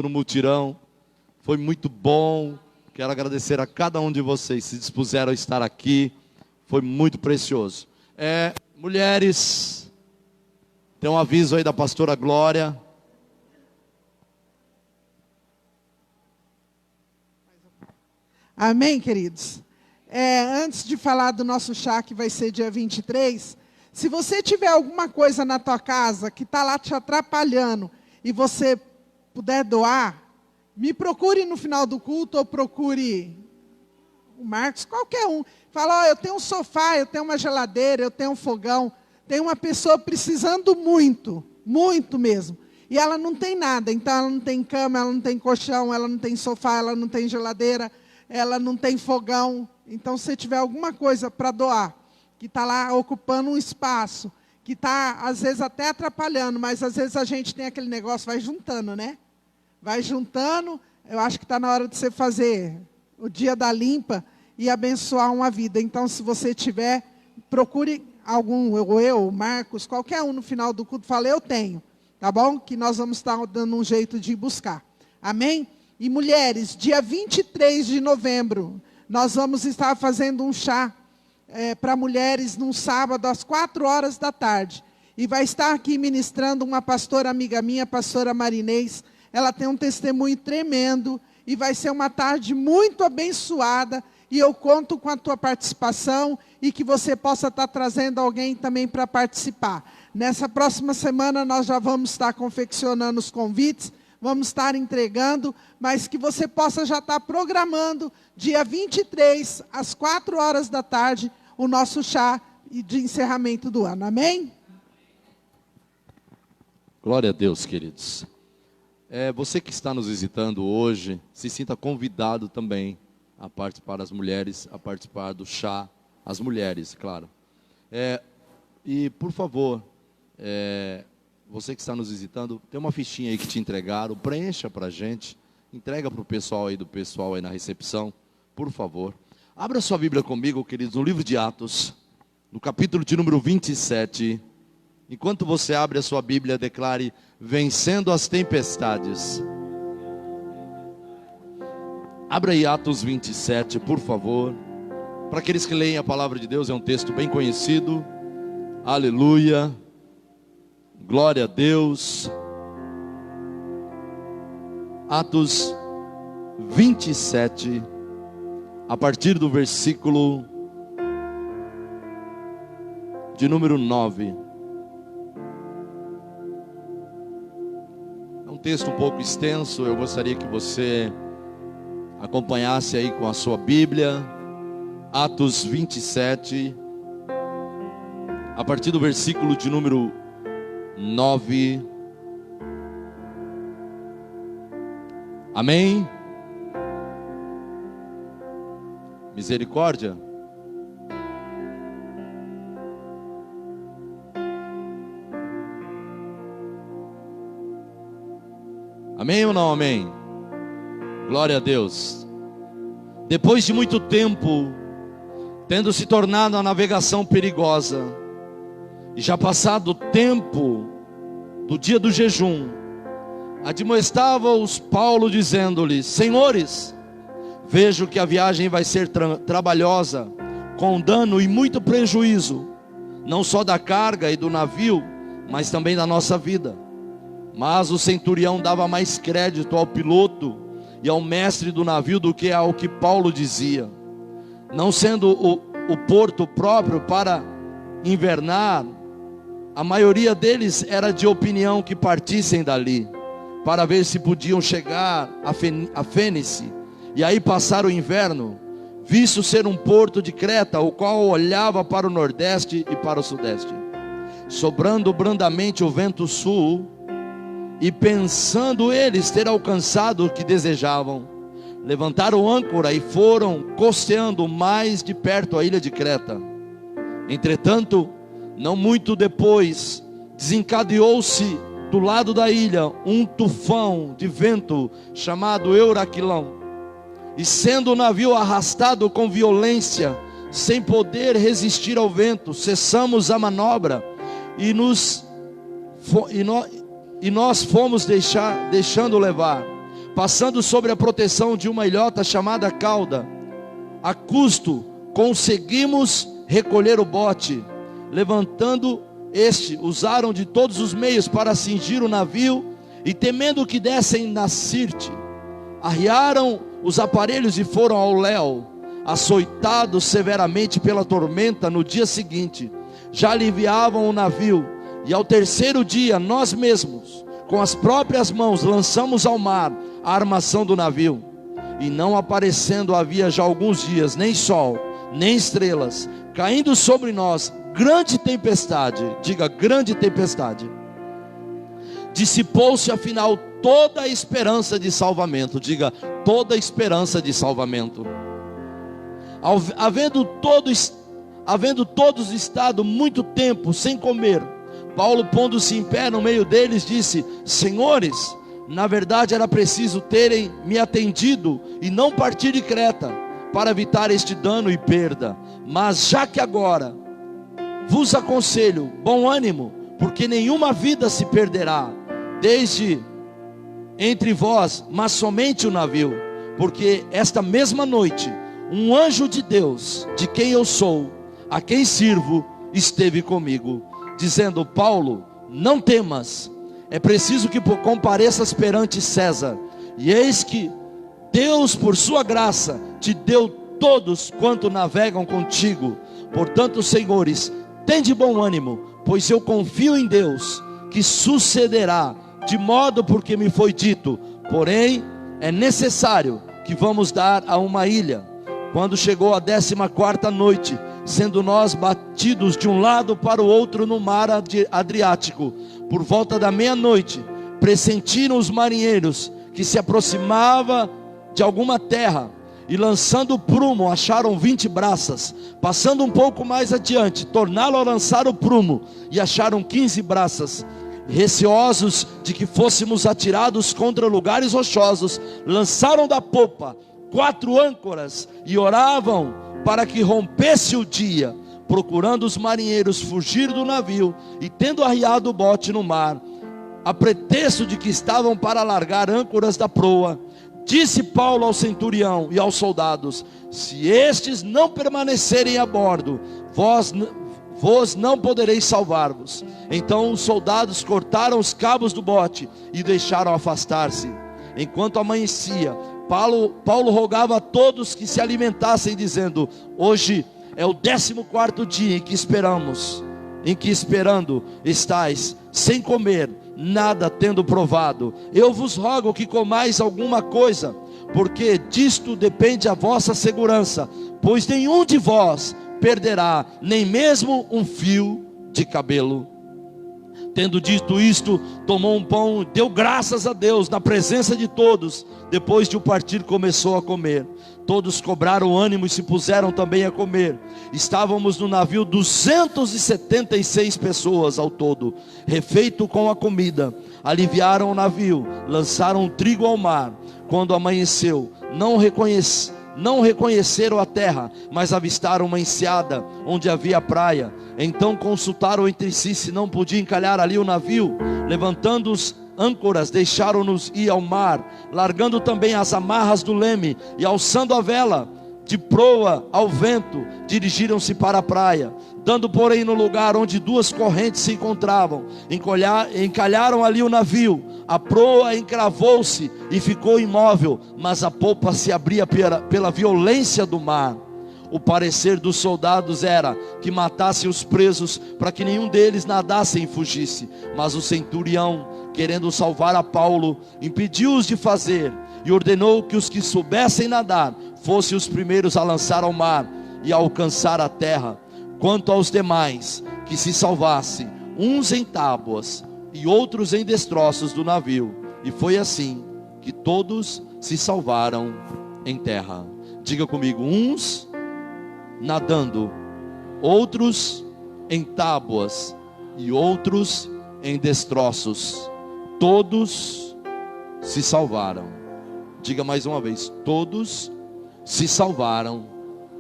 no mutirão. Foi muito bom. Quero agradecer a cada um de vocês que se dispuseram a estar aqui. Foi muito precioso. Mulheres, tem um aviso aí da pastora Glória. Amém, queridos? Antes de falar do nosso chá, que vai ser dia 23, se você tiver alguma coisa na tua casa que está lá te atrapalhando e você puder doar, me procure no final do culto ou procure o Marcos, qualquer um. Fala, eu tenho um sofá, eu tenho uma geladeira, eu tenho um fogão. Tem uma pessoa precisando muito, muito mesmo. E ela não tem nada, então ela não tem cama, ela não tem colchão, ela não tem sofá, ela não tem geladeira, ela não tem fogão. Então, se tiver alguma coisa para doar, que está lá ocupando um espaço, que está, às vezes, até atrapalhando, mas às vezes a gente tem aquele negócio, vai juntando, né? Vai juntando, eu acho que está na hora de você fazer o dia da limpa e abençoar uma vida. Então, se você tiver, procure algum, eu, o Marcos, qualquer um no final do culto, fala, eu tenho, tá bom? Que nós vamos estar dando um jeito de ir buscar. Amém? E mulheres, dia 23 de novembro, nós vamos estar fazendo um chá para mulheres num sábado, às 4 horas da tarde. E vai estar aqui ministrando uma pastora amiga minha, a pastora Marinês. Ela tem um testemunho tremendo e vai ser uma tarde muito abençoada. E eu conto com a tua participação e que você possa estar trazendo alguém também para participar. Nessa próxima semana nós já vamos estar confeccionando os convites, vamos estar entregando, mas que você possa já estar programando, dia 23, às 4 horas da tarde, o nosso chá de encerramento do ano. Amém? Glória a Deus, queridos. Você que está nos visitando hoje, se sinta convidado também a participar, as mulheres, a participar do chá, as mulheres, claro. E, por favor, você que está nos visitando, tem uma fichinha aí que te entregaram, preencha para a gente, entrega para o pessoal aí na recepção, por favor. Abra sua Bíblia comigo, queridos, no livro de Atos, no capítulo de número 27. Enquanto você abre a sua Bíblia, declare, vencendo as tempestades. Abra aí Atos 27, por favor. Para aqueles que leem a palavra de Deus, é um texto bem conhecido. Aleluia. Glória a Deus. Atos 27, a partir do versículo de número 9. É um texto um pouco extenso, eu gostaria que você acompanhasse aí com a sua Bíblia. Atos 27, a partir do versículo de número 9. Amém? Misericórdia. Amém ou não amém? Glória a Deus. Depois de muito tempo, tendo se tornado a navegação perigosa, e já passado o tempo do dia do jejum, admoestava-os Paulo dizendo-lhes, senhores, vejo que a viagem vai ser trabalhosa, com dano e muito prejuízo, não só da carga e do navio, mas também da nossa vida. Mas o centurião dava mais crédito ao piloto e ao mestre do navio do que ao que Paulo dizia. Não sendo o porto próprio para invernar, a maioria deles era de opinião que partissem dali, para ver se podiam chegar a Fênice, e aí passar o inverno, visto ser um porto de Creta, o qual olhava para o nordeste e para o sudeste. Sobrando brandamente o vento sul, e pensando eles ter alcançado o que desejavam, levantaram âncora e foram costeando mais de perto a ilha de Creta. Entretanto, não muito depois, desencadeou-se do lado da ilha um tufão de vento chamado Euraquilão, e sendo o navio arrastado com violência, sem poder resistir ao vento, cessamos a manobra e nós fomos deixando levar, passando sobre a proteção de uma ilhota chamada cauda, a custo conseguimos recolher o bote. Levantando este, usaram de todos os meios para cingir o navio, e temendo que dessem na Sirte, arriaram os aparelhos e foram ao léu, açoitados severamente pela tormenta. No dia seguinte já aliviavam o navio, e ao terceiro dia nós mesmos, com as próprias mãos, lançamos ao mar a armação do navio. E não aparecendo havia já alguns dias nem sol, nem estrelas, caindo sobre nós grande tempestade. Diga, grande tempestade. Dissipou-se afinal toda a esperança de salvamento. Diga, toda a esperança de salvamento. Havendo todos estado muito tempo sem comer, Paulo, pondo-se em pé no meio deles, disse: Senhores, na verdade era preciso terem me atendido e não partir de Creta, para evitar este dano e perda. Mas já que agora vos aconselho bom ânimo, porque nenhuma vida se perderá desde entre vós, mas somente o navio. Porque esta mesma noite um anjo de Deus, de quem eu sou, a quem sirvo, esteve comigo, dizendo: Paulo, não temas, é preciso que compareças perante César, e eis que Deus, por sua graça, te deu todos quanto navegam contigo. Portanto, senhores, tende bom ânimo, pois eu confio em Deus, que sucederá de modo porque me foi dito. Porém, é necessário que vamos dar a uma ilha. Quando chegou a 14ª noite, sendo nós batidos de um lado para o outro no mar Adriático, por volta da meia-noite, pressentiram os marinheiros que se aproximava de alguma terra, e lançando prumo, acharam 20 braças. Passando um pouco mais adiante, tornaram a lançar o prumo, e acharam 15 braças. Receosos de que fôssemos atirados contra lugares rochosos, lançaram da popa 4 âncoras, e oravam para que rompesse o dia, procurando os marinheiros fugir do navio, e tendo arriado o bote no mar, a pretexto de que estavam para largar âncoras da proa, disse Paulo ao centurião e aos soldados: se estes não permanecerem a bordo, vós não podereis salvar-vos. Então os soldados cortaram os cabos do bote e deixaram afastar-se. Enquanto amanhecia, Paulo rogava a todos que se alimentassem, dizendo: hoje é o 14º dia em que esperando estais, sem comer, nada tendo provado. Eu vos rogo que comais alguma coisa, porque disto depende a vossa segurança, pois nenhum de vós perderá nem mesmo um fio de cabelo. Tendo dito isto, tomou um pão, deu graças a Deus na presença de todos. Depois de o partir, começou a comer. Todos cobraram ânimo e se puseram também a comer. Estávamos no navio 276 pessoas ao todo, refeito com a comida. Aliviaram o navio, lançaram o trigo ao mar. Quando amanheceu, não reconheceram a terra, mas avistaram uma enseada onde havia praia. Então consultaram entre si se não podia encalhar ali o navio. Levantando os âncoras, deixaram-nos ir ao mar, largando também as amarras do leme e alçando a vela de proa ao vento, dirigiram-se para a praia. Dando porém no lugar onde 2 correntes se encontravam, encalharam ali o navio. A proa encravou-se e ficou imóvel, mas a popa se abria pela violência do mar. O parecer dos soldados era que matassem os presos, para que nenhum deles nadasse e fugisse. Mas o centurião, querendo salvar a Paulo, impediu-os de fazer, e ordenou que os que soubessem nadar fossem os primeiros a lançar ao mar e a alcançar a terra. Quanto aos demais, que se salvassem, uns em tábuas e outros em destroços do navio. E foi assim que todos se salvaram em terra. Diga comigo: uns nadando, outros em tábuas e outros em destroços. Todos se salvaram. Diga mais uma vez: todos se salvaram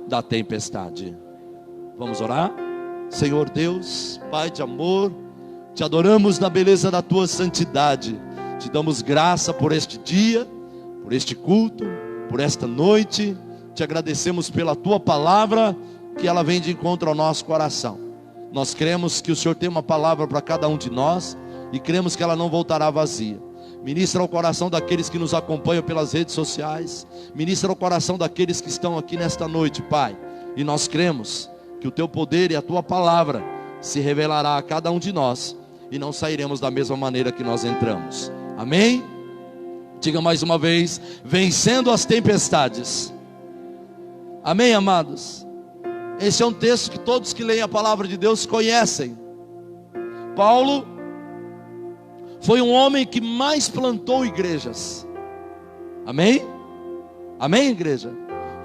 da tempestade. Vamos orar? Senhor Deus, Pai de amor, te adoramos na beleza da tua santidade. Te damos graça por este dia, por este culto, por esta noite. Te agradecemos pela tua palavra, que ela vem de encontro ao nosso coração. Nós cremos que o Senhor tem uma palavra para cada um de nós, e cremos que ela não voltará vazia. Ministra ao coração daqueles que nos acompanham pelas redes sociais. Ministra ao coração daqueles que estão aqui nesta noite, Pai. E nós cremos que o teu poder e a tua palavra se revelará a cada um de nós, e não sairemos da mesma maneira que nós entramos. Amém? Diga mais uma vez: vencendo as tempestades. Amém, amados? Esse é um texto que todos que leem a palavra de Deus conhecem. Paulo foi um homem que mais plantou igrejas. Amém? Amém, igreja?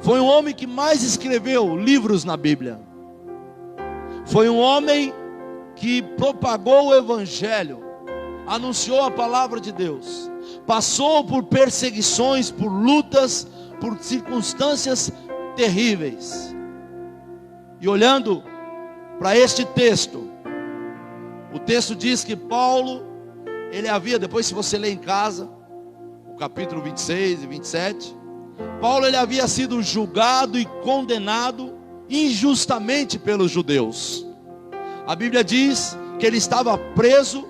Foi um homem que mais escreveu livros na Bíblia. Foi um homem que propagou o evangelho, anunciou a palavra de Deus, passou por perseguições, por lutas, por circunstâncias terríveis. E olhando para este texto, o texto diz que Paulo, ele havia, depois se você ler em casa, o capítulo 26 e 27, Paulo ele havia sido julgado e condenado injustamente pelos judeus. A Bíblia diz que ele estava preso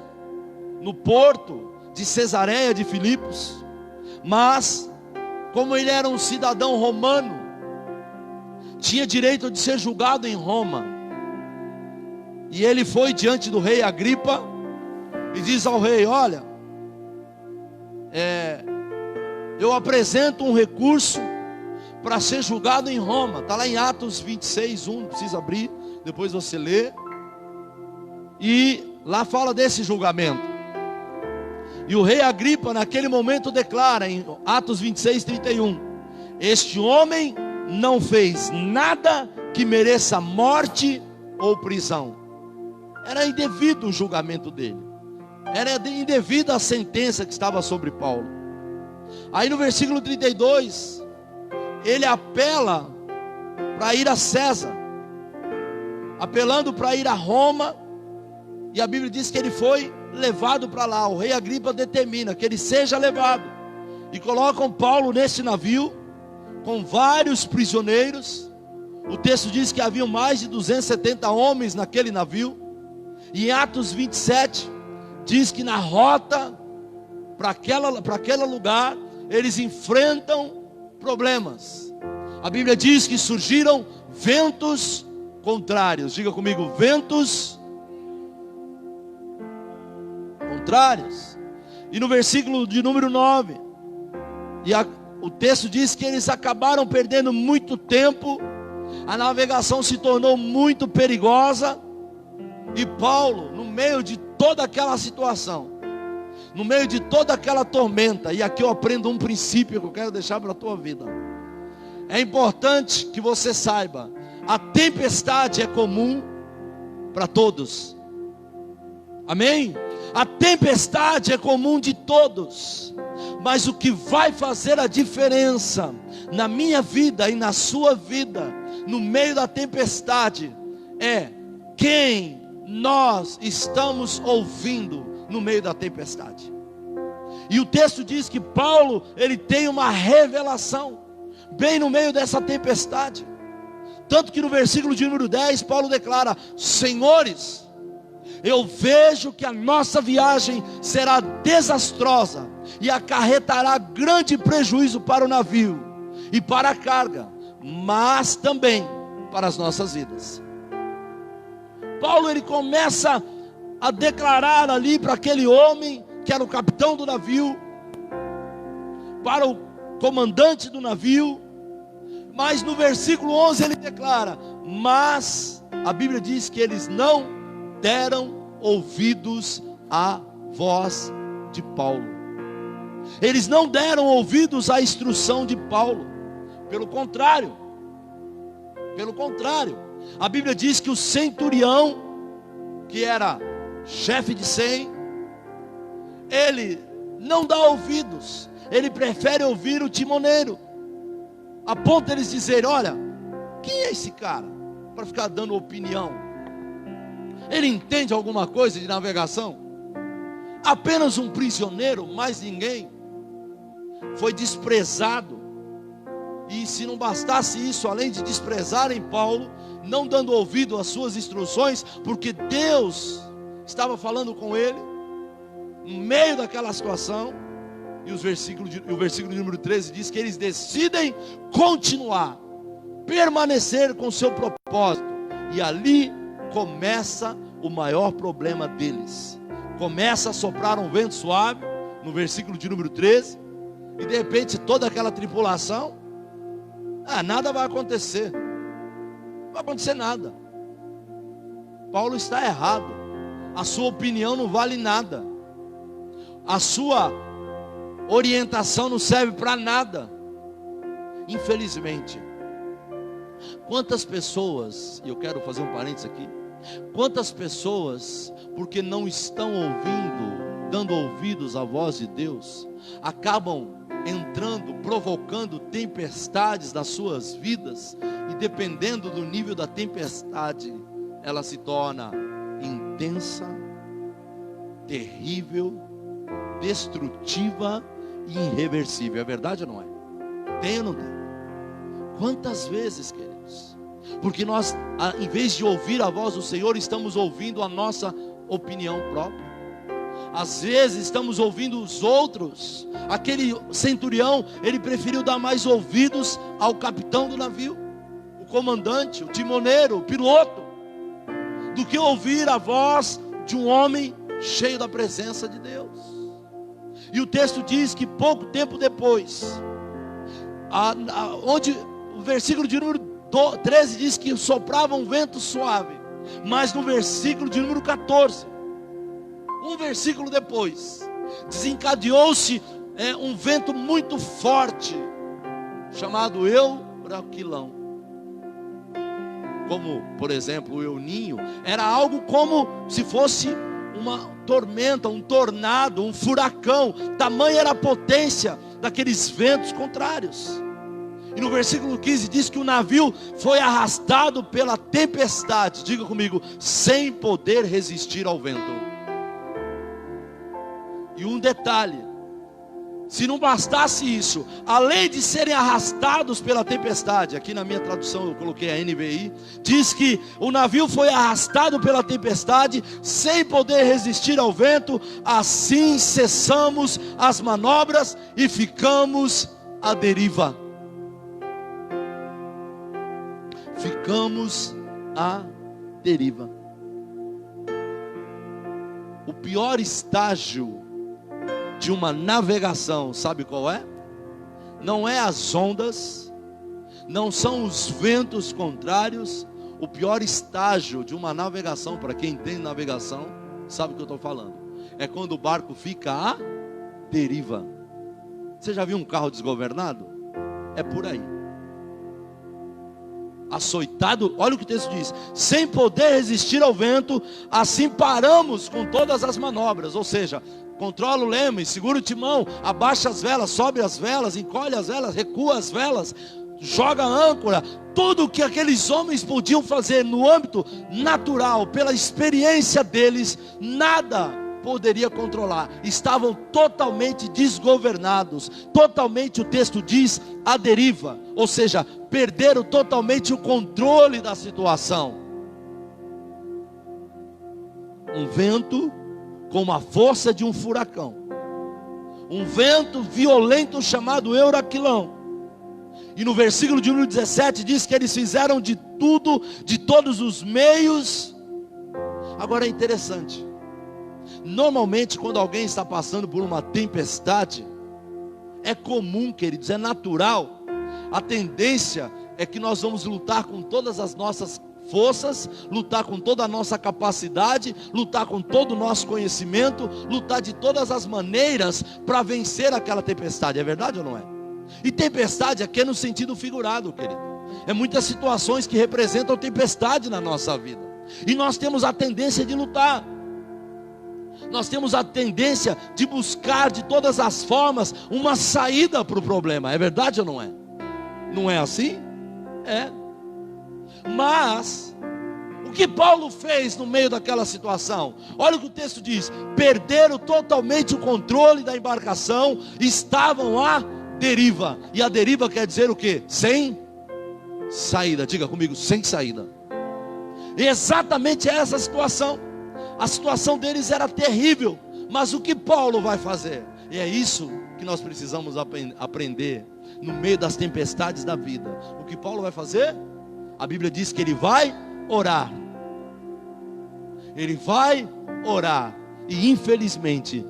no porto de Cesareia de Filipos, mas como ele era um cidadão romano, tinha direito de ser julgado em Roma. E ele foi diante do rei Agripa e diz ao rei: olha, eu apresento um recurso para ser julgado em Roma. Está lá em Atos 26, 1, não precisa abrir, depois você lê. E lá fala desse julgamento. E o rei Agripa naquele momento declara em Atos 26, 31: este homem não fez nada que mereça morte ou prisão. Era indevido o julgamento dele, era indevida a sentença que estava sobre Paulo. Aí no versículo 32, ele apela para ir a César, apelando para ir a Roma. E a Bíblia diz que ele foi levado para lá. O rei Agripa determina que ele seja levado, e colocam Paulo nesse navio com vários prisioneiros. O texto diz que havia mais de 270 homens naquele navio. E em Atos 27 diz que na rota para aquele lugar eles enfrentam problemas. A Bíblia diz que surgiram ventos contrários. Diga comigo: ventos contrários. E no versículo de número 9, o texto diz que eles acabaram perdendo muito tempo, a navegação se tornou muito perigosa, e Paulo, no meio de toda aquela situação, no meio de toda aquela tormenta, e aqui eu aprendo um princípio que eu quero deixar para a tua vida. É importante que você saiba, a tempestade é comum para todos. Amém? A tempestade é comum de todos, mas o que vai fazer a diferença na minha vida e na sua vida, no meio da tempestade, é quem nós estamos ouvindo no meio da tempestade. E o texto diz que Paulo, ele tem uma revelação, bem no meio dessa tempestade. Tanto que no versículo de número 10, Paulo declara: senhores, eu vejo que a nossa viagem será desastrosa e acarretará grande prejuízo para o navio e para a carga, mas também para as nossas vidas. Paulo ele começa a declarar ali para aquele homem que era o capitão do navio, para o comandante do navio, mas no versículo 11 ele declara: mas a Bíblia diz que eles não deram ouvidos à voz de Paulo. Eles não deram ouvidos à instrução de Paulo. Pelo contrário, a Bíblia diz que o centurião, que era chefe de 100, ele não dá ouvidos, ele prefere ouvir o timoneiro, a ponto de eles dizerem: olha, quem é esse cara para ficar dando opinião? Ele entende alguma coisa de navegação? Apenas um prisioneiro, mais ninguém. foi desprezado. E se não bastasse isso, além de desprezarem Paulo, não dando ouvido às suas instruções, porque Deus estava falando com ele, no meio daquela situação, e o versículo número 13 diz que eles decidem continuar, permanecer com o seu propósito, e ali começa o maior problema deles. Começa a soprar um vento suave, no versículo de número 13, e de repente toda aquela tripulação, nada vai acontecer, não vai acontecer nada. Paulo está errado, a sua opinião não vale nada, a sua orientação não serve para nada. Infelizmente, quantas pessoas, e eu quero fazer um parênteses aqui, quantas pessoas, porque não estão ouvindo, dando ouvidos à voz de Deus, acabam entrando, provocando tempestades nas suas vidas, e dependendo do nível da tempestade, ela se torna intensa, terrível, destrutiva e irreversível. É verdade ou não é? Tem ou não tem? Quantas vezes, queridos? Porque nós, em vez de ouvir a voz do Senhor, estamos ouvindo a nossa opinião própria. Às vezes estamos ouvindo os outros. Aquele centurião, ele preferiu dar mais ouvidos ao capitão do navio, o comandante, o timoneiro, o piloto, do que ouvir a voz de um homem cheio da presença de Deus. E o texto diz que pouco tempo depois, onde o versículo de número 13 diz que soprava um vento suave, mas no versículo de número 14, um versículo depois, desencadeou-se um vento muito forte, chamado Euraquilão. Como, por exemplo, o Euninho, era algo como se fosse uma tormenta, um tornado, um furacão. Tamanha era a potência daqueles ventos contrários. E no versículo 15 diz que o navio foi arrastado pela tempestade, diga comigo, sem poder resistir ao vento. E um detalhe, se não bastasse isso, além de serem arrastados pela tempestade, aqui na minha tradução eu coloquei a NVI, diz que o navio foi arrastado pela tempestade, sem poder resistir ao vento. Assim cessamos as manobras e ficamos à deriva. Ficamos à deriva. O pior estágio de uma navegação, sabe qual é? Não é as ondas, não são os ventos contrários. O pior estágio de uma navegação, para quem entende navegação, sabe o que eu estou falando, é quando o barco fica à deriva. Você já viu um carro desgovernado? É por aí. Açoitado, olha o que o texto diz, sem poder resistir ao vento, assim paramos com todas as manobras. Ou seja, controla o leme, segura o timão, abaixa as velas, sobe as velas, encolhe as velas, recua as velas, joga a âncora. Tudo o que aqueles homens podiam fazer no âmbito natural, pela experiência deles, nada poderia controlar. Estavam totalmente desgovernados, totalmente, o texto diz, à deriva. Ou seja, perderam totalmente o controle da situação. Um vento com a força de um furacão, um vento violento chamado Euraquilão. E no versículo de número 17 diz que eles fizeram de tudo, de todos os meios. Agora é interessante, normalmente quando alguém está passando por uma tempestade, é comum, queridos, é natural, a tendência é que nós vamos lutar com todas as nossas forças, lutar com toda a nossa capacidade, lutar com todo o nosso conhecimento, lutar de todas as maneiras para vencer aquela tempestade. É verdade ou não é? E tempestade aqui é no sentido figurado, querido. É muitas situações que representam tempestade na nossa vida, e nós temos a tendência de lutar. Nós temos a tendência de buscar de todas as formas uma saída para o problema. É verdade ou não é? Não é assim? É. Mas o O que Paulo fez no meio daquela situação? Olha o que o texto diz: perderam totalmente o controle da embarcação, estavam à deriva. E a deriva quer dizer o quê? Sem saída. Diga comigo, sem saída. Exatamente essa situação. A situação deles era terrível. Mas o que Paulo vai fazer? E é isso que nós precisamos aprender no meio das tempestades da vida. O que Paulo vai fazer? A Bíblia diz que ele vai orar. Ele vai orar. E infelizmente,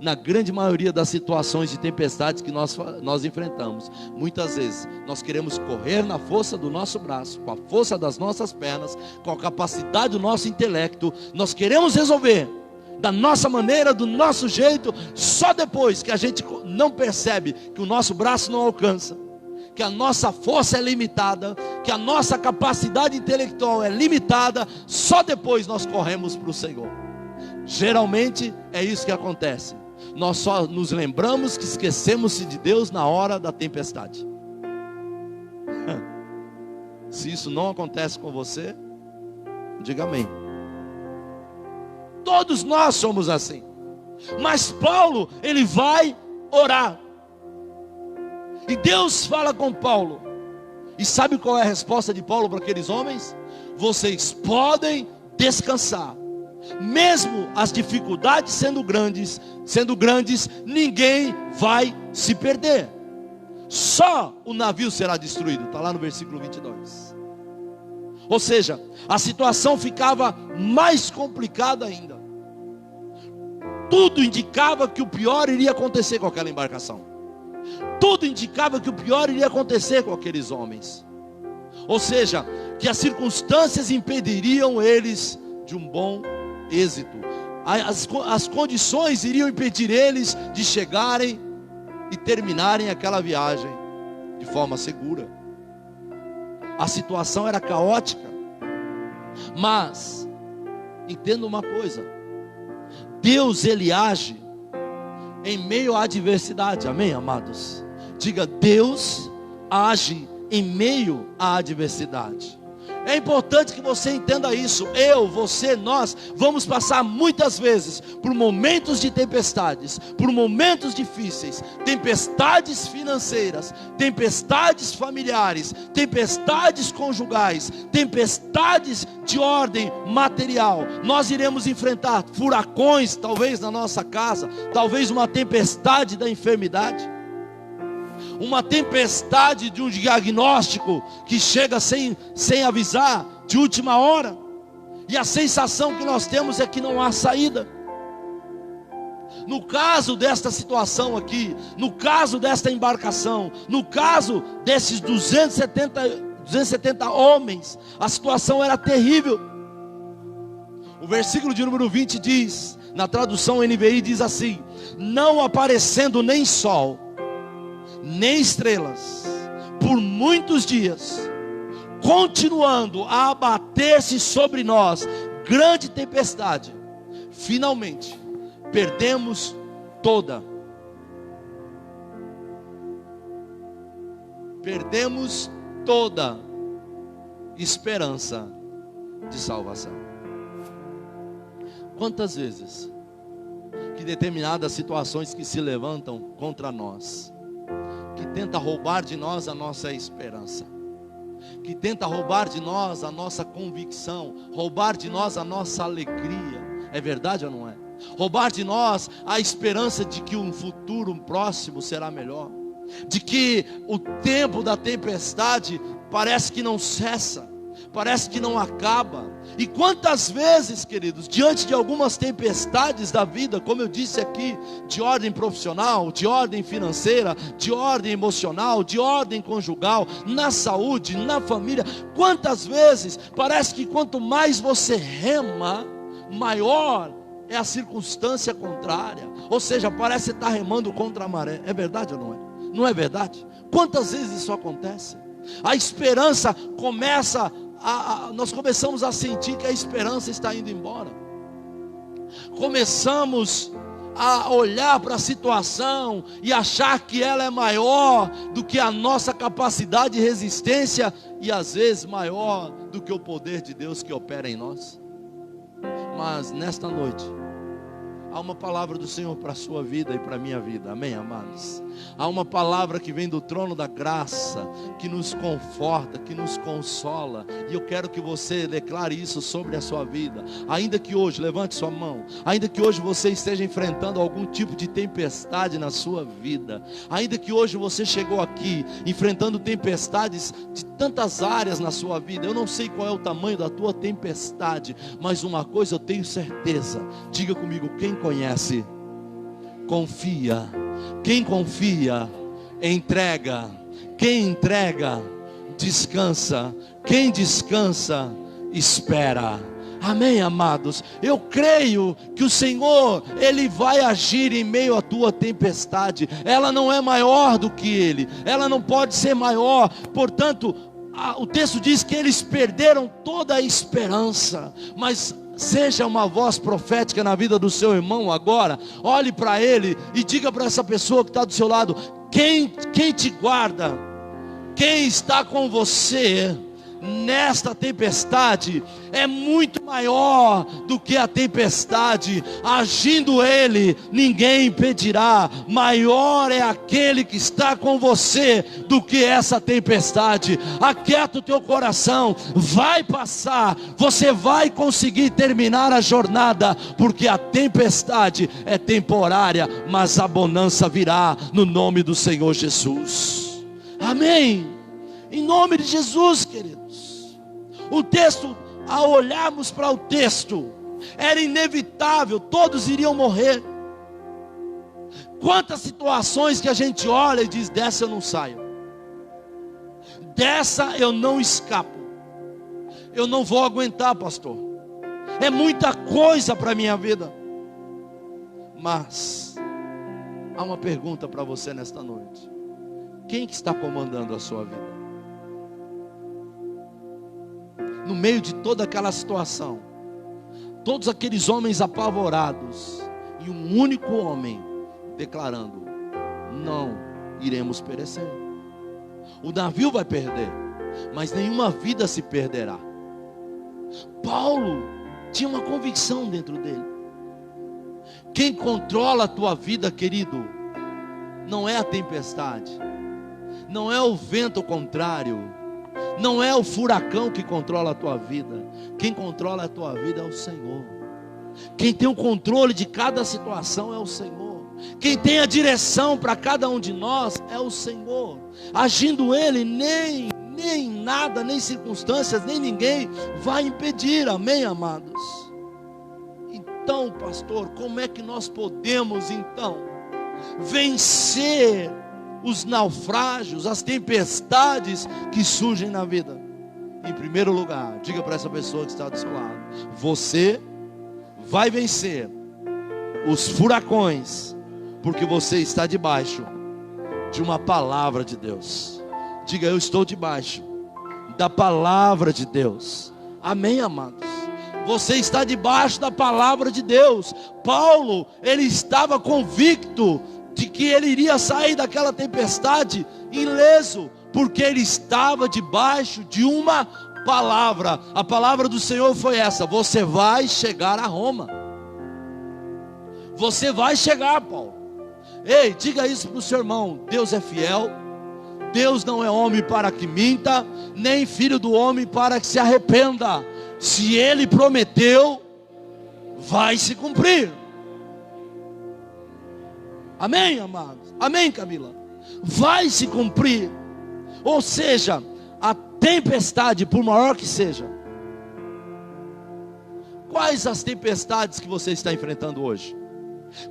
na grande maioria das situações de tempestades que nós enfrentamos, muitas vezes nós queremos correr na força do nosso braço, com a força das nossas pernas, com a capacidade do nosso intelecto. Nós queremos resolver da nossa maneira, do nosso jeito, só depois que a gente não percebe que o nosso braço não alcança, que a nossa força é limitada, que a nossa capacidade intelectual é limitada, só depois nós corremos para o Senhor. Geralmente é isso que acontece. Nós só nos lembramos que esquecemos-se de Deus na hora da tempestade. Se isso não acontece com você, diga amém. Todos nós somos assim. Mas Paulo, ele vai orar. E Deus fala com Paulo. E sabe qual é a resposta de Paulo para aqueles homens? Vocês podem descansar. Mesmo as dificuldades sendo grandes, ninguém vai se perder. Só o navio será destruído. Está lá no versículo 22. Ou seja, a situação ficava mais complicada ainda. Tudo indicava que o pior iria acontecer com aquela embarcação. Tudo indicava que o pior iria acontecer com aqueles homens. Ou seja, que as circunstâncias impediriam eles de um bom êxito. As condições iriam impedir eles de chegarem e terminarem aquela viagem de forma segura. A situação era caótica. Mas entenda uma coisa: Deus, ele age em meio à adversidade. Amém, amados? Diga: Deus age em meio à adversidade. É importante que você entenda isso. Eu, você, nós vamos passar muitas vezes por momentos de tempestades, por momentos difíceis, tempestades financeiras, tempestades familiares, tempestades conjugais, tempestades de ordem material. Nós iremos enfrentar furacões, talvez na nossa casa, talvez uma tempestade da enfermidade, uma tempestade de um diagnóstico que chega sem avisar, de última hora, e a sensação que nós temos é que não há saída. No caso desta situação aqui, no caso desta embarcação, no caso desses 270 homens, a situação era terrível. O versículo de número 20 diz, na tradução NVI diz assim: não aparecendo nem sol, nem estrelas, por muitos dias, continuando a abater-se sobre nós grande tempestade, finalmente perdemos toda esperança de salvação. Quantas vezes que determinadas situações que se levantam contra nós, que tenta roubar de nós a nossa esperança, que tenta roubar de nós a nossa convicção, roubar de nós a nossa alegria, é verdade ou não é? Roubar de nós a esperança de que um futuro próximo será melhor, de que o tempo da tempestade parece que não cessa, parece que não acaba. E quantas vezes, queridos, diante de algumas tempestades da vida, como eu disse aqui, de ordem profissional, de ordem financeira, de ordem emocional, de ordem conjugal, na saúde, na família, quantas vezes parece que quanto mais você rema, maior é a circunstância contrária. Ou seja, parece estar remando contra a maré. É verdade ou não é? Não é verdade? Quantas vezes isso acontece? A esperança começa nós começamos a sentir que a esperança está indo embora. Começamos a olhar para a situação e achar que ela é maior do que a nossa capacidade de resistência e às vezes maior do que o poder de Deus que opera em nós. Mas nesta noite há uma palavra do Senhor para a sua vida e para a minha vida, amém, amados? Há uma palavra que vem do trono da graça, que nos conforta, que nos consola, e eu quero que você declare isso sobre a sua vida. Ainda que hoje, levante sua mão, ainda que hoje você esteja enfrentando algum tipo de tempestade na sua vida, ainda que hoje você chegou aqui enfrentando tempestades de tantas áreas na sua vida, eu não sei qual é o tamanho da tua tempestade, mas uma coisa eu tenho certeza, diga comigo, quem conhece, confia. Quem confia, entrega. Quem entrega, descansa. Quem descansa, espera. Amém, amados? Eu creio que o Senhor, Ele vai agir em meio à tua tempestade. Ela não é maior do que Ele. Ela não pode ser maior. Portanto, o texto diz que eles perderam toda a esperança. Mas seja uma voz profética na vida do seu irmão agora. Olhe para ele e diga para essa pessoa que está do seu lado: quem te guarda, quem está com você nesta tempestade é muito maior do que a tempestade. Agindo Ele, ninguém impedirá. Maior é aquele que está com você do que essa tempestade. Aquieta o teu coração, vai passar, você vai conseguir terminar a jornada, porque a tempestade é temporária, mas a bonança virá no nome do Senhor Jesus. Amém? Em nome de Jesus, queridos. O texto, ao olharmos para o texto, era inevitável, todos iriam morrer. Quantas situações que a gente olha e diz: dessa eu não saio, dessa eu não escapo, eu não vou aguentar, pastor, é muita coisa para a minha vida. Mas há uma pergunta para você nesta noite: quem que está comandando a sua vida? No meio de toda aquela situação, todos aqueles homens apavorados, e um único homem declarando: não iremos perecer. O navio vai perder, mas nenhuma vida se perderá. Paulo tinha uma convicção dentro dele. Quem controla a tua vida, querido, não é a tempestade, não é o vento contrário, não é o furacão que controla a tua vida. Quem controla a tua vida é o Senhor. Quem tem o controle de cada situação é o Senhor. Quem tem a direção para cada um de nós é o Senhor. Agindo Ele, nem nada, nem circunstâncias, nem ninguém vai impedir. Amém, amados? Então, pastor, como é que nós podemos então vencer os naufrágios, as tempestades que surgem na vida? Em primeiro lugar, diga para essa pessoa que está do seu lado: você vai vencer os furacões, porque você está debaixo de uma palavra de Deus. Diga: eu estou debaixo da palavra de Deus. Amém, amados? Você está debaixo da palavra de Deus. Paulo, ele estava convicto de que ele iria sair daquela tempestade ileso, porque ele estava debaixo de uma palavra. A palavra do Senhor foi essa: você vai chegar a Roma. Você vai chegar, Paulo. Ei, diga isso para o seu irmão: Deus é fiel, Deus não é homem para que minta, nem filho do homem para que se arrependa. Se Ele prometeu, vai se cumprir. Amém, amados? Amém, Camila? Vai se cumprir. Ou seja, a tempestade, por maior que seja. Quais as tempestades que você está enfrentando hoje?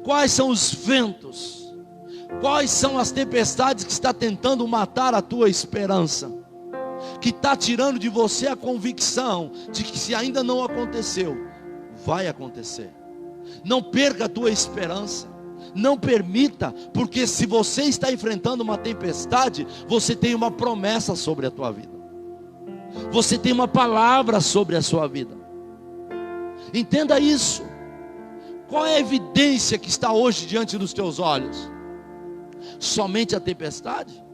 Quais são os ventos? Quais são as tempestades que está tentando matar a tua esperança? Que está tirando de você a convicção de que se ainda não aconteceu, vai acontecer. Não perca a tua esperança. Não permita, porque se você está enfrentando uma tempestade, você tem uma promessa sobre a tua vida. Você tem uma palavra sobre a sua vida. Entenda isso. Qual é a evidência que está hoje diante dos teus olhos? Somente a tempestade?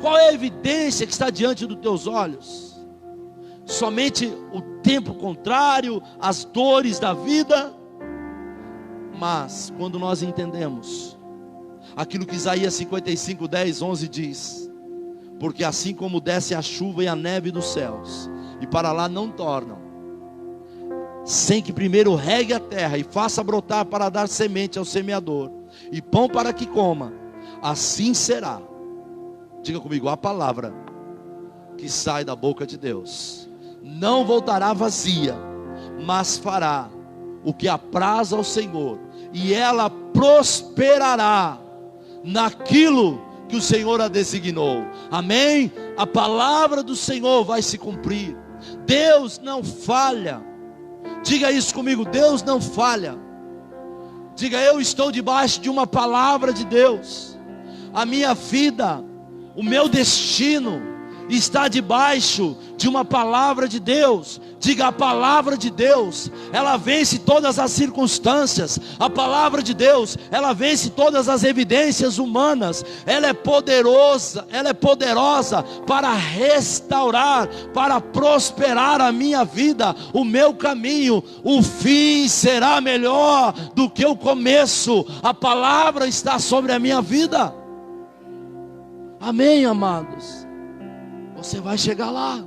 Qual é a evidência que está diante dos teus olhos? Somente o tempo contrário, as dores da vida? Mas quando nós entendemos aquilo que Isaías 55, 10, 11 diz: porque assim como desce a chuva e a neve dos céus, e para lá não tornam, sem que primeiro regue a terra e faça brotar para dar semente ao semeador e pão para que coma, assim será, diga comigo, a palavra que sai da boca de Deus não voltará vazia, mas fará o que apraz ao Senhor, e ela prosperará naquilo que o Senhor a designou. Amém? A palavra do Senhor vai se cumprir. Deus não falha. Diga isso comigo, Deus não falha. Diga: eu estou debaixo de uma palavra de Deus. A minha vida, o meu destino está debaixo de uma palavra de Deus. Diga: a palavra de Deus, ela vence todas as circunstâncias. A palavra de Deus, ela vence todas as evidências humanas. Ela é poderosa para restaurar, para prosperar a minha vida, o meu caminho. O fim será melhor do que o começo. A palavra está sobre a minha vida. Amém, amados? Você vai chegar lá.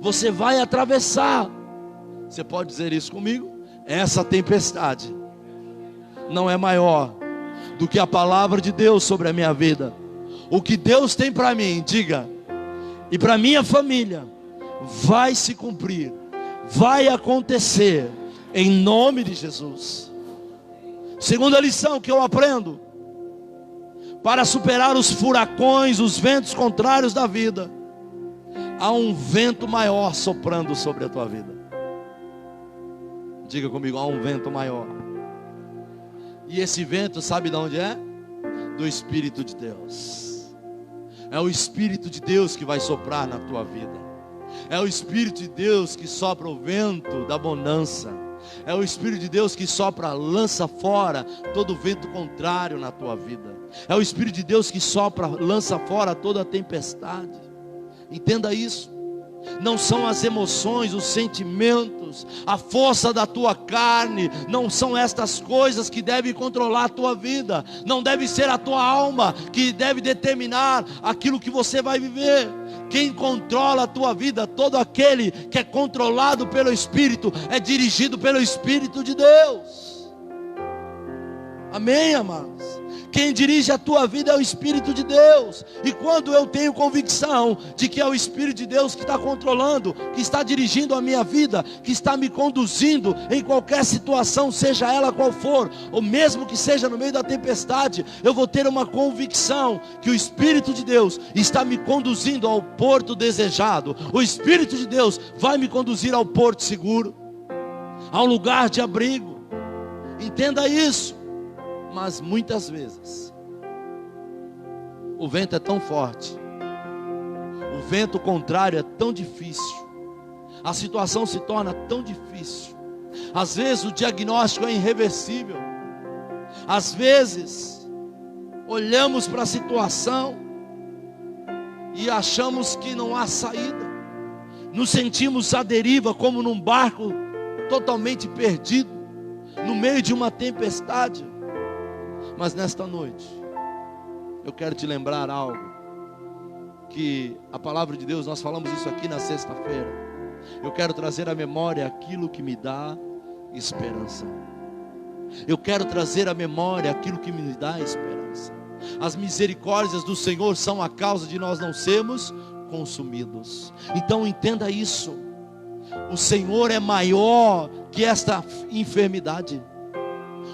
Você vai atravessar. Você pode dizer isso comigo? Essa tempestade não é maior do que a palavra de Deus sobre a minha vida. O que Deus tem para mim, diga, e para minha família, vai se cumprir, vai acontecer, em nome de Jesus. Segunda lição que eu aprendo: para superar os furacões, os ventos contrários da vida, há um vento maior soprando sobre a tua vida. Diga comigo: há um vento maior. E esse vento, sabe de onde é? Do Espírito de Deus. É o Espírito de Deus que vai soprar na tua vida. É o Espírito de Deus que sopra o vento da bonança. É o Espírito de Deus que sopra, lança fora todo vento contrário na tua vida. É o Espírito de Deus que sopra, lança fora toda a tempestade. Entenda isso. Não são as emoções, os sentimentos, a força da tua carne. Não são estas coisas que devem controlar a tua vida. Não deve ser a tua alma que deve determinar aquilo que você vai viver. Quem controla a tua vida, todo aquele que é controlado pelo Espírito, é dirigido pelo Espírito de Deus. Amém, amados? Quem dirige a tua vida é o Espírito de Deus. E quando eu tenho convicção de que é o Espírito de Deus que está controlando, que está dirigindo a minha vida, que está me conduzindo em qualquer situação, seja ela qual for, ou mesmo que seja no meio da tempestade, eu vou ter uma convicção que o Espírito de Deus está me conduzindo ao porto desejado. O Espírito de Deus vai me conduzir ao porto seguro, ao lugar de abrigo. Entenda isso. Mas muitas vezes o vento é tão forte, o vento contrário é tão difícil, a situação se torna tão difícil. Às vezes o diagnóstico é irreversível. Às vezes olhamos para a situação e achamos que não há saída. Nos sentimos à deriva, como num barco totalmente perdido, no meio de uma tempestade. Mas nesta noite, eu quero te lembrar algo, que a palavra de Deus, nós falamos isso aqui na sexta-feira. Eu quero trazer à memória aquilo que me dá esperança. Eu quero trazer à memória aquilo que me dá esperança. As misericórdias do Senhor são a causa de nós não sermos consumidos. Então entenda isso. O Senhor é maior que esta enfermidade.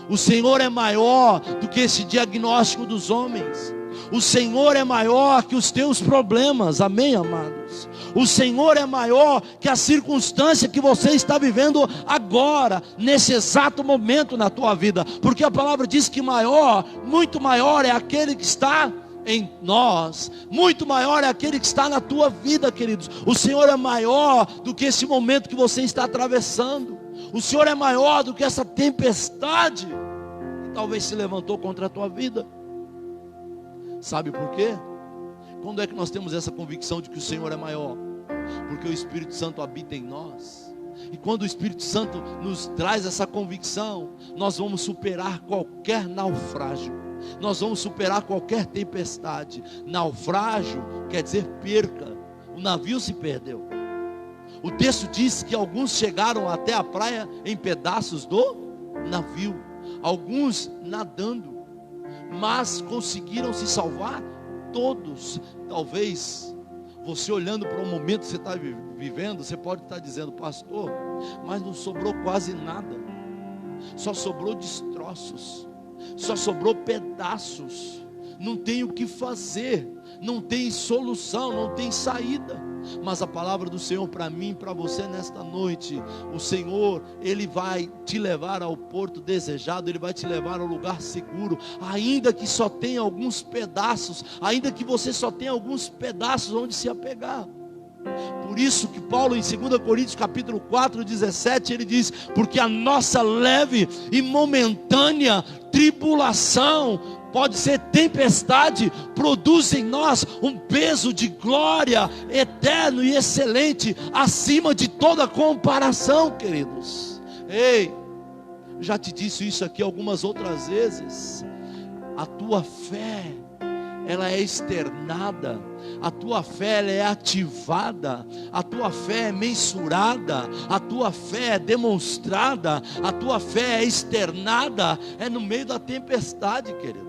O Senhor é maior do que esse diagnóstico dos homens. O Senhor é maior que os teus problemas. Amém, amados? O Senhor é maior que a circunstância que você está vivendo agora, nesse exato momento na tua vida. Porque a palavra diz que maior, muito maior é aquele que está em nós. Muito maior é aquele que está na tua vida, queridos. O Senhor é maior do que esse momento que você está atravessando. O Senhor é maior do que essa tempestade que talvez se levantou contra a tua vida. Sabe por quê? Quando é que nós temos essa convicção de que o Senhor é maior? Porque o Espírito Santo habita em nós. E quando o Espírito Santo nos traz essa convicção, nós vamos superar qualquer naufrágio. Nós vamos superar qualquer tempestade. Naufrágio quer dizer perca. O navio se perdeu. O texto diz que alguns chegaram até a praia em pedaços do navio. Alguns nadando. Mas conseguiram se salvar todos. Talvez você olhando para o momento que você está vivendo, você pode estar dizendo: pastor, mas não sobrou quase nada. Só sobrou destroços. Só sobrou pedaços. Não tem o que fazer. Não tem solução, não tem saída. Mas a palavra do Senhor para mim, para você nesta noite: o Senhor, Ele vai te levar ao porto desejado, Ele vai te levar ao lugar seguro, ainda que só tenha alguns pedaços, ainda que você só tenha alguns pedaços onde se apegar. Por isso que Paulo em 2 Coríntios capítulo 4, 17, ele diz: porque a nossa leve e momentânea tribulação, pode ser tempestade, produz em nós um peso de glória eterno e excelente, acima de toda comparação, queridos. Ei, já te disse isso aqui algumas outras vezes. A tua fé, ela é externada, a tua fé ela é ativada, a tua fé é mensurada, a tua fé é demonstrada, a tua fé é externada, é no meio da tempestade, querido.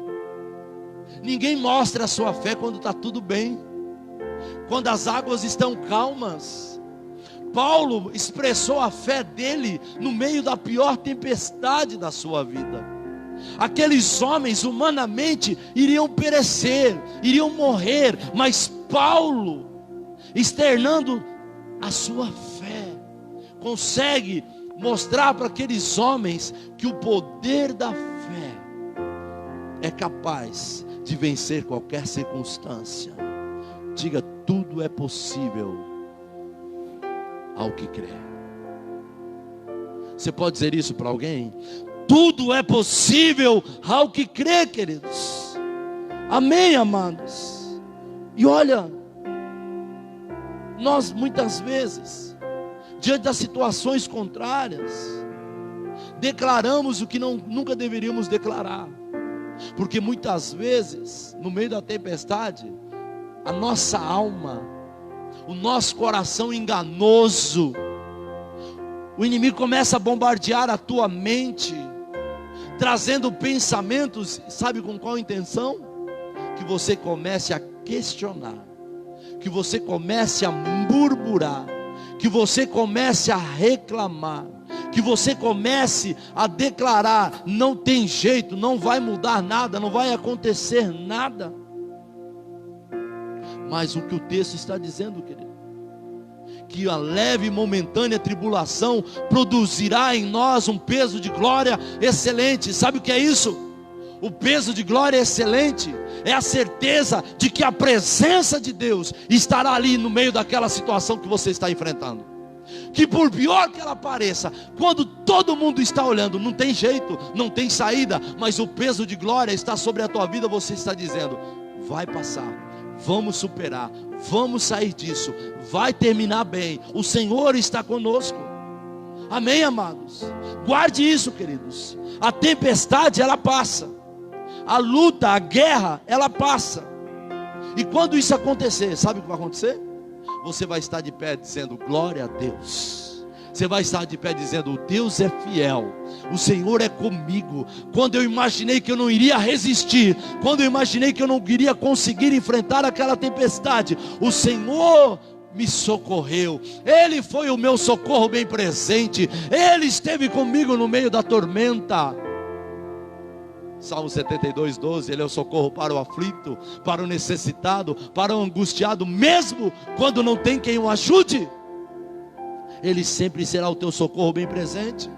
Ninguém mostra a sua fé quando está tudo bem, quando as águas estão calmas. Paulo expressou a fé dele no meio da pior tempestade da sua vida. Aqueles homens humanamente iriam perecer, iriam morrer, mas Paulo, externando a sua fé, consegue mostrar para aqueles homens que o poder da fé é capaz de vencer qualquer circunstância. Diga: tudo é possível ao que crê. Você pode dizer isso para alguém? Tudo é possível ao que crê, queridos. Amém, amados? E olha, nós muitas vezes, diante das situações contrárias, declaramos o que nunca deveríamos declarar. Porque muitas vezes, no meio da tempestade, a nossa alma, o nosso coração enganoso, o inimigo começa a bombardear a tua mente, trazendo pensamentos, sabe com qual intenção? Que você comece a questionar, que você comece a murmurar, que você comece a reclamar, que você comece a declarar: não tem jeito, não vai mudar nada, não vai acontecer nada. Mas o que o texto está dizendo, querido, que a leve e momentânea tribulação produzirá em nós um peso de glória excelente. Sabe o que é isso? O peso de glória excelente é a certeza de que a presença de Deus estará ali no meio daquela situação que você está enfrentando. Que por pior que ela pareça, quando todo mundo está olhando, não tem jeito, não tem saída, mas o peso de glória está sobre a tua vida. Você está dizendo: vai passar, vamos superar, vamos sair disso, vai terminar bem, o Senhor está conosco. Amém, amados? Guarde isso, queridos. A tempestade, ela passa, a luta, a guerra, ela passa. E quando isso acontecer, sabe o que vai acontecer? Você vai estar de pé dizendo: glória a Deus. Você vai estar de pé dizendo: Deus é fiel, o Senhor é comigo. Quando eu imaginei que eu não iria resistir, quando eu imaginei que eu não iria conseguir enfrentar aquela tempestade, o Senhor me socorreu. Ele foi o meu socorro bem presente. Ele esteve comigo no meio da tormenta. Salmo 72, 12, Ele é o socorro para o aflito, para o necessitado, para o angustiado, mesmo quando não tem quem o ajude. Ele sempre será o teu socorro bem presente.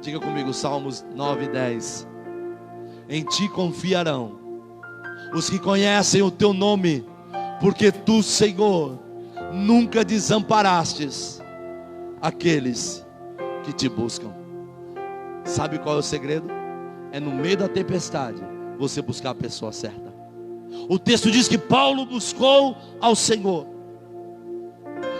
Diga comigo, Salmos 9, 10. Em ti confiarão os que conhecem o teu nome, porque tu, Senhor, nunca desamparastes aqueles que te buscam. Sabe qual é o segredo? É no meio da tempestade você buscar a pessoa certa. O texto diz que Paulo buscou ao Senhor.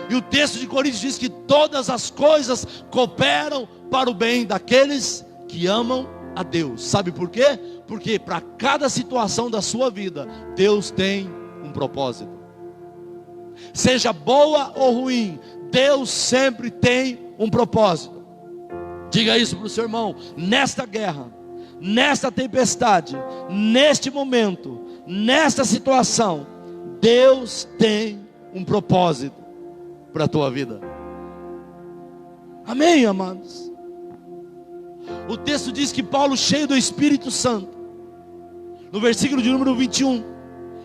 E o texto de Coríntios diz que todas as coisas cooperam para o bem daqueles que amam a Deus. Sabe por quê? Porque para cada situação da sua vida, Deus tem um propósito. Seja boa ou ruim, Deus sempre tem um propósito. Diga isso para o seu irmão. Nesta guerra, nesta tempestade, neste momento, nesta situação, Deus tem um propósito para a tua vida. Amém, amados? O texto diz que Paulo, cheio do Espírito Santo, no versículo de número 21,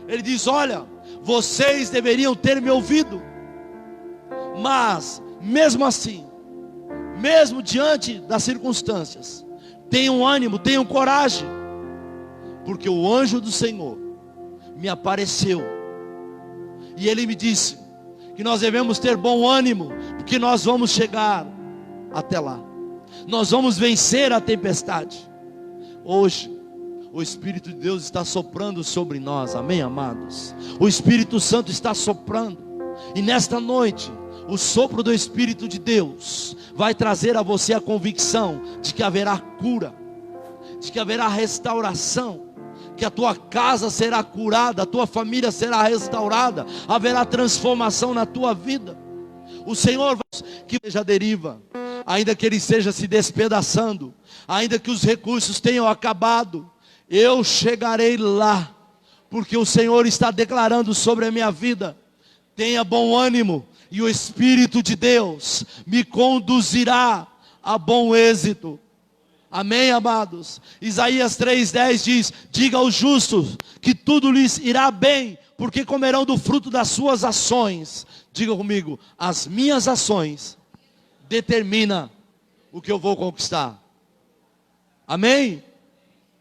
ele diz: olha, vocês deveriam ter me ouvido, mas mesmo assim, mesmo diante das circunstâncias, tenham ânimo, tenham coragem, porque o anjo do Senhor me apareceu, e ele me disse que nós devemos ter bom ânimo, porque nós vamos chegar até lá, nós vamos vencer a tempestade. Hoje o Espírito de Deus está soprando sobre nós, amém, amados? O Espírito Santo está soprando, e nesta noite, o sopro do Espírito de Deus vai trazer a você a convicção de que haverá cura, de que haverá restauração, que a tua casa será curada, a tua família será restaurada, haverá transformação na tua vida. O Senhor vai que seja deriva, ainda que ele esteja se despedaçando, ainda que os recursos tenham acabado, eu chegarei lá, porque o Senhor está declarando sobre a minha vida: tenha bom ânimo, e o Espírito de Deus me conduzirá a bom êxito. Amém, amados? Isaías 3:10 diz: diga aos justos que tudo lhes irá bem, porque comerão do fruto das suas ações. Diga comigo: as minhas ações determinam o que eu vou conquistar. Amém?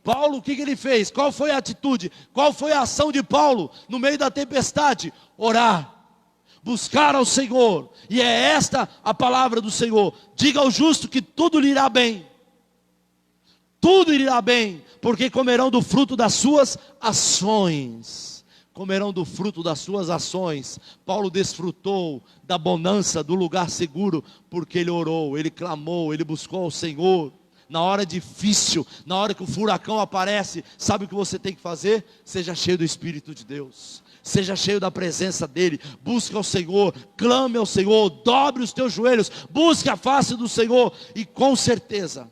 Paulo, o que ele fez? Qual foi a atitude? Qual foi a ação de Paulo no meio da tempestade? Orar, buscar ao Senhor. E é esta a palavra do Senhor: diga ao justo que tudo lhe irá bem. Tudo irá bem, porque comerão do fruto das suas ações. Comerão do fruto das suas ações. Paulo desfrutou da bonança do lugar seguro, porque ele orou, ele clamou, ele buscou ao Senhor. Na hora difícil, na hora que o furacão aparece, sabe o que você tem que fazer? Seja cheio do Espírito de Deus, seja cheio da presença dEle, busque ao Senhor, clame ao Senhor, dobre os teus joelhos, busque a face do Senhor, e com certeza,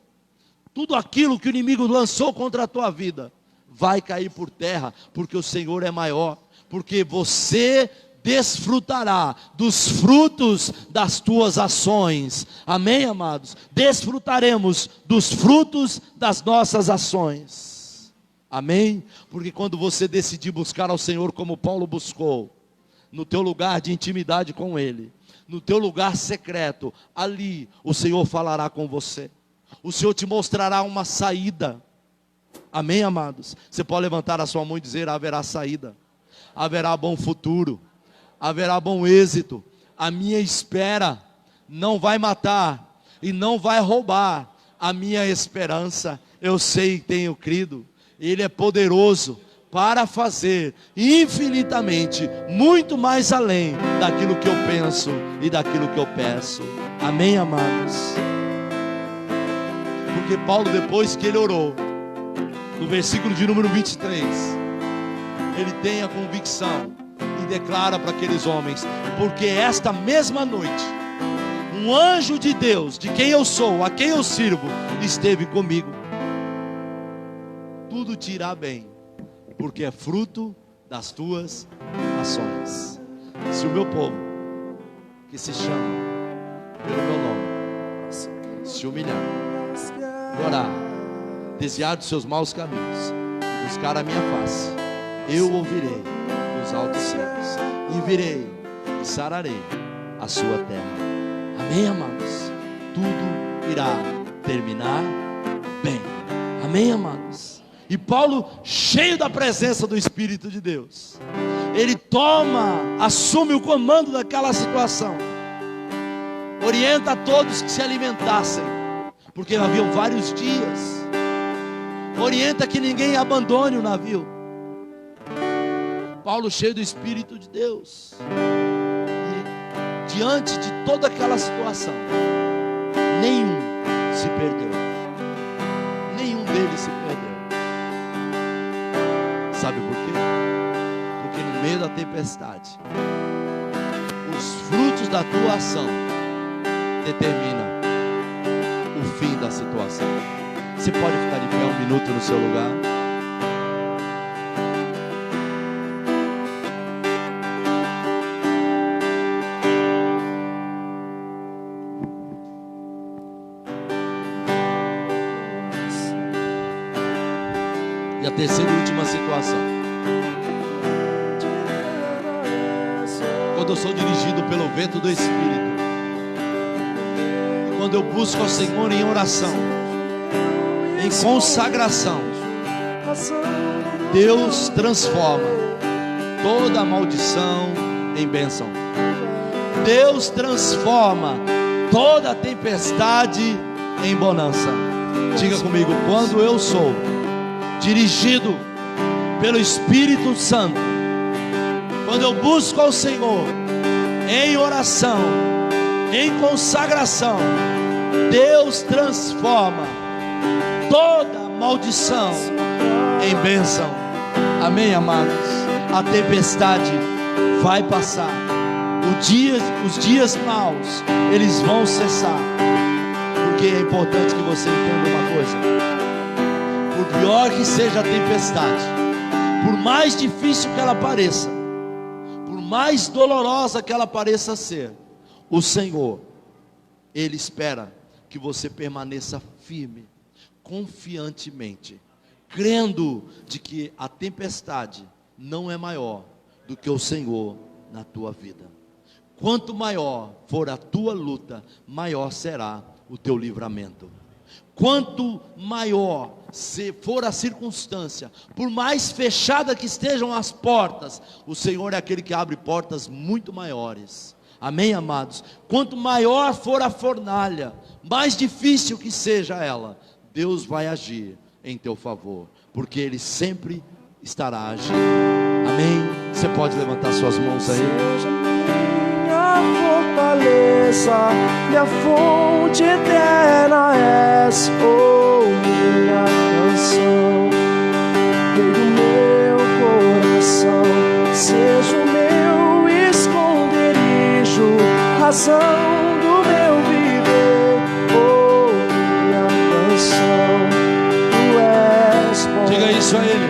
tudo aquilo que o inimigo lançou contra a tua vida, vai cair por terra, porque o Senhor é maior, porque você desfrutará dos frutos das tuas ações. Amém, amados? Desfrutaremos dos frutos das nossas ações. Amém? Porque quando você decidir buscar ao Senhor como Paulo buscou, no teu lugar de intimidade com Ele, no teu lugar secreto, ali o Senhor falará com você. O Senhor te mostrará uma saída. Amém, amados? Você pode levantar a sua mão e dizer: haverá saída, haverá bom futuro, haverá bom êxito. A minha espera não vai matar e não vai roubar a minha esperança. Eu sei e tenho crido, Ele é poderoso para fazer infinitamente, muito mais além daquilo que eu penso e daquilo que eu peço. Amém, amados? Porque Paulo, depois que ele orou, no versículo de número 23, ele tem a convicção e declara para aqueles homens: porque esta mesma noite, um anjo de Deus, de quem eu sou, a quem eu sirvo, esteve comigo. Tudo te irá bem, porque é fruto das tuas ações. Se o meu povo, que se chama pelo meu nome, se humilhar, orar, desviar dos seus maus caminhos, buscar a minha face, eu ouvirei dos altos céus, e virei e sararei a sua terra. Amém, amados? Tudo irá terminar bem. Amém, amados? E Paulo, cheio da presença do Espírito de Deus, ele assume o comando daquela situação. Orienta a todos que se alimentassem, porque haviam vários dias. Orienta que ninguém abandone o navio. Paulo, cheio do Espírito de Deus, e diante de toda aquela situação, nenhum se perdeu. Nenhum deles se perdeu. Sabe por quê? Porque no meio da tempestade, os frutos da tua ação determinam o fim da situação. Você pode ficar de pé um minuto no seu lugar? E a terceira e última situação: quando eu sou dirigido pelo vento do Espírito, quando eu busco ao Senhor em oração, em consagração, Deus transforma toda maldição em bênção. Deus transforma toda tempestade em bonança. Diga comigo: quando eu sou dirigido pelo Espírito Santo, quando eu busco ao Senhor em oração, em consagração, Deus transforma toda maldição em bênção. Amém, amados? A tempestade vai passar. Os dias maus, eles vão cessar. Porque é importante que você entenda uma coisa: por pior que seja a tempestade, por mais difícil que ela pareça, por mais dolorosa que ela pareça ser, o Senhor, Ele espera que você permaneça firme, confiantemente, crendo de que a tempestade não é maior do que o Senhor na tua vida. Quanto maior for a tua luta, maior será o teu livramento. Quanto maior for a circunstância, por mais fechada que estejam as portas, o Senhor é aquele que abre portas muito maiores. Amém, amados? Quanto maior for a fornalha, mais difícil que seja ela, Deus vai agir em teu favor, porque Ele sempre estará agindo. Amém? Você pode levantar suas mãos aí? Seja minha fortaleza, minha fonte eterna és, oh, minha canção, rei do meu coração, seja o meu esconderijo, razão do meu viver, oh, minha canção, tu és bom. Diga isso a Ele.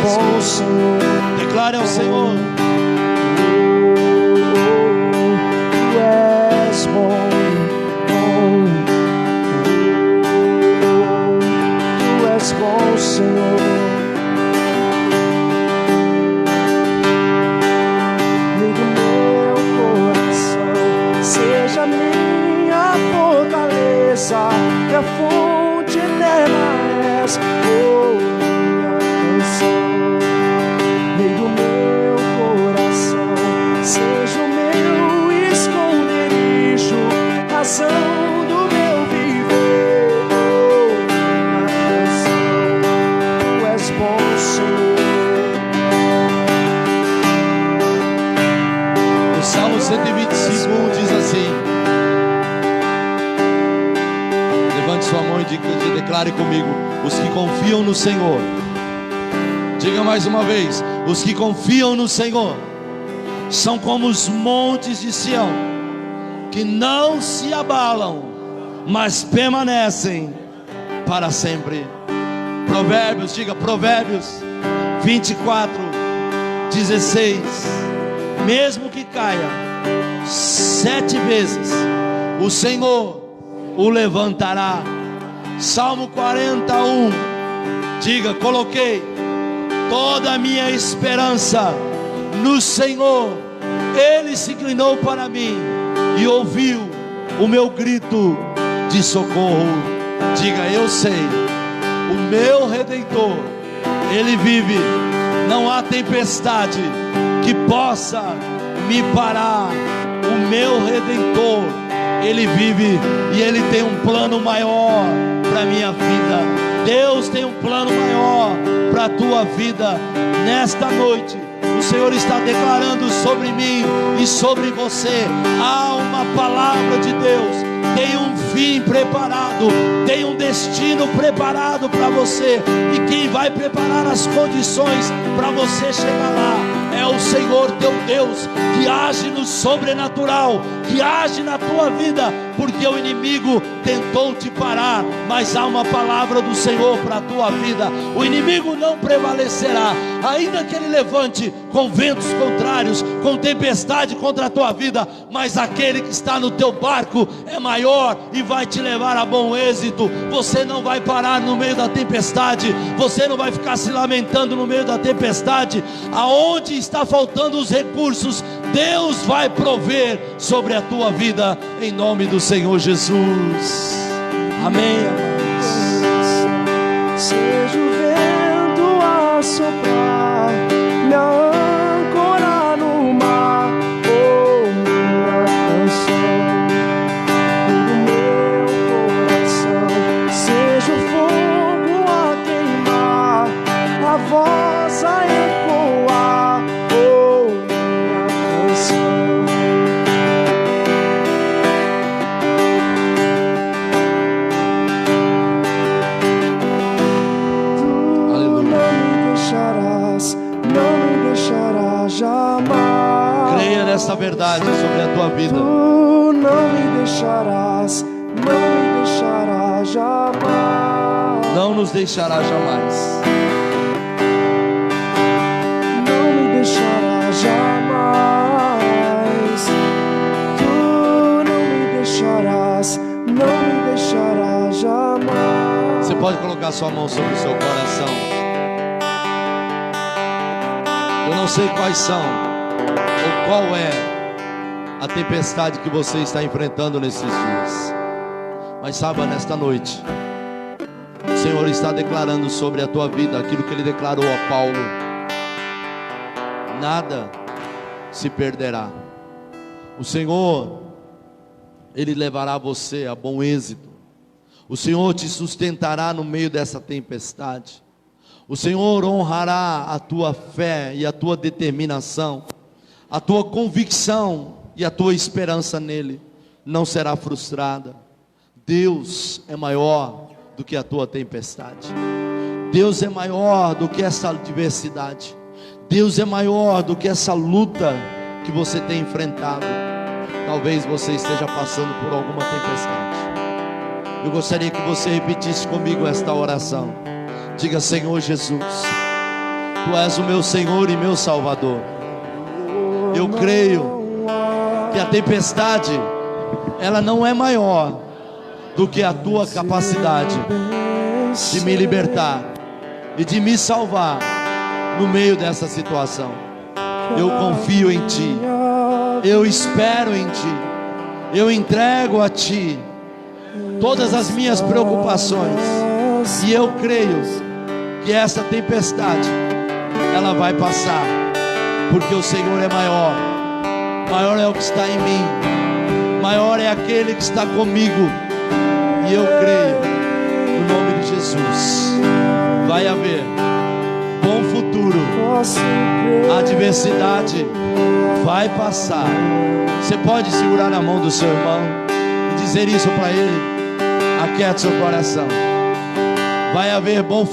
Bom, Senhor. Declare ao Senhor: Tu és bom, bom. Tu és bom, Senhor. Liga o meu coração, seja minha fortaleza, que a fonte eterna és, oh, minha canção. Liga o meu coração, seja o meu esconderijo, razão do meu viver, oh, minha canção, tu és bom, Senhor. O Salmo 125 diz assim: levante sua mão e declare comigo: os que confiam no Senhor. Diga mais uma vez: os que confiam no Senhor são como os montes de Sião, que não se abalam, mas permanecem para sempre. Provérbios, diga Provérbios 24:16. Mesmo que caia 7 vezes, o Senhor o levantará. Salmo 41. Diga: coloquei toda a minha esperança no Senhor. Ele se inclinou para mim e ouviu o meu grito de socorro. Diga: eu sei, o meu Redentor, Ele vive não há tempestade que possa me parar. O meu Redentor, Ele vive e Ele tem um plano maior para a minha vida. Deus tem um plano maior para a tua vida. Nesta noite, o Senhor está declarando sobre mim e sobre você. Há uma palavra de Deus. Tem um fim preparado, tem um destino preparado para você. E quem vai preparar as condições para você chegar lá é o Senhor teu Deus, que age no sobrenatural, que age na tua vida, porque o inimigo tentou te parar, mas há uma palavra do Senhor para a tua vida. O inimigo não prevalecerá, ainda que ele levante com ventos contrários, com tempestade contra a tua vida, mas aquele que está no teu barco é maior e vai te levar a bom êxito. Você não vai parar no meio da tempestade, você não vai ficar se lamentando no meio da tempestade. Aonde está faltando os recursos, Deus vai prover sobre a tua vida, em nome do Senhor Jesus. Amém, amados. Seja o vento a soprar, me âncora no mar, oh, minha canção do meu coração. Seja o fogo a queimar, a voz a ecoar, oh, minha canção. Jamais. Creia nessa verdade sobre a tua vida. Tu não me deixarás, não me deixarás jamais. Não nos deixará jamais. Não me deixarás jamais. Tu não me deixarás, não me deixarás jamais. Você pode colocar sua mão sobre o seu coração. Eu não sei quais são ou qual é a tempestade que você está enfrentando nesses dias, mas saiba, nesta noite o Senhor está declarando sobre a tua vida aquilo que Ele declarou a Paulo: nada se perderá. O Senhor, Ele levará você a bom êxito. O Senhor te sustentará no meio dessa tempestade. O Senhor honrará a tua fé e a tua determinação, a tua convicção e a tua esperança nele não será frustrada. Deus é maior do que a tua tempestade. Deus é maior do que essa adversidade. Deus é maior do que essa luta que você tem enfrentado. Talvez você esteja passando por alguma tempestade. Eu gostaria que você repetisse comigo esta oração. Diga: Senhor Jesus, Tu és o meu Senhor e meu Salvador. Eu creio que a tempestade, ela não é maior do que a Tua capacidade de me libertar e de me salvar no meio dessa situação. Eu confio em Ti, eu espero em Ti, eu entrego a Ti todas as minhas preocupações, e eu creio que essa tempestade, ela vai passar, porque o Senhor é maior. Maior é o que está em mim, maior é aquele que está comigo, e eu creio, no nome de Jesus, vai haver bom futuro. A adversidade vai passar. Você pode segurar na mão do seu irmão e dizer isso para ele. Aquiete seu coração. Vai haver bom futuro.